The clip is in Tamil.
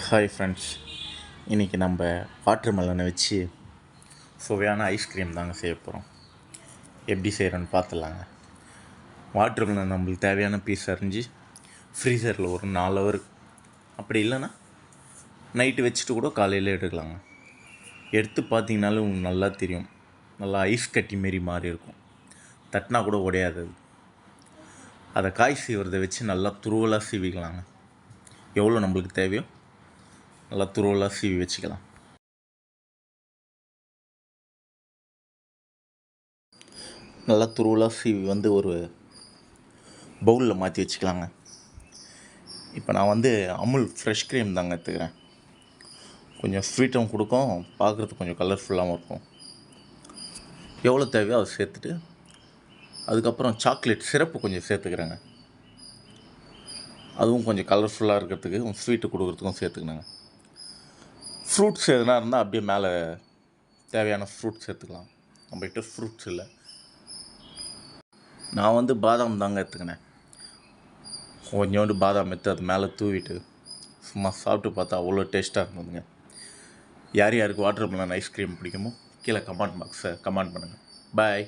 ஹாய் ஃப்ரெண்ட்ஸ், இன்றைக்கி நம்ம வாட்டர் மெலனை வச்சு சுவையான ஐஸ்கிரீம் தாங்க செய்ய போகிறோம். எப்படி செய்கிறோன்னு பார்த்துலாங்க. வாட்டர் மெலன் நம்மளுக்கு தேவையான பீஸ் அரிஞ்சு ஃப்ரீசரில் ஒரு 4 ஹவர், அப்படி இல்லைன்னா நைட்டு வச்சுட்டு கூட காலையில் எடுக்கலாங்க. எடுத்து பார்த்தீங்கனாலும் உங்களுக்கு நல்லா தெரியும், நல்லா ஐஸ் கட்டி மாரி மாறி இருக்கும். தட்டினா கூட உடையாது. அதை காய் சீவுறதை வச்சு நல்லா துருவலாக சீவிக்கலாங்க. எவ்வளோ நம்மளுக்கு தேவையோ நல்லா துருவலாக சீவி வச்சுக்கலாம். நல்லா துருவலாக சீவி ஒரு பவுலில் மாற்றி வச்சுக்கலாங்க. இப்போ நான் அமுல் ஃப்ரெஷ் க்ரீம் தாங்க எடுத்துக்கிறேன். கொஞ்சம் ஸ்வீட்டும் கொடுக்கும், பார்க்குறதுக்கு கொஞ்சம் கலர்ஃபுல்லாகவும் இருக்கும். எவ்வளோ தேவையோ அதை சேர்த்துட்டு அதுக்கப்புறம் சாக்லேட் சிரப்பு கொஞ்சம் சேர்த்துக்கிறேங்க. அதுவும் கொஞ்சம் கலர்ஃபுல்லாக இருக்கிறதுக்கு, ஸ்வீட்டு கொடுக்குறதுக்கும் சேர்த்துக்கணுங்க. ஃப்ரூட்ஸ் எதுனா இருந்தால் அப்படியே மேலே தேவையான ஃப்ரூட்ஸ் சேர்த்துக்கலாம். நம்மகிட்ட ஃப்ரூட்ஸ் இல்லை. நான் பாதாம் தாங்க எடுத்துக்கினேன். கொஞ்சோண்டு பாதாம் எடுத்து அது மேலே தூவிட்டு சும்மா சாப்பிட்டு பார்த்தா அவ்வளோ டேஸ்ட்டாக இருந்ததுங்க. யார் யாருக்கு வாட்டர் மெலன் ஐஸ்கிரீம் பிடிக்குமோ கீழே கமெண்ட் பண்ணுங்கள். பாய்.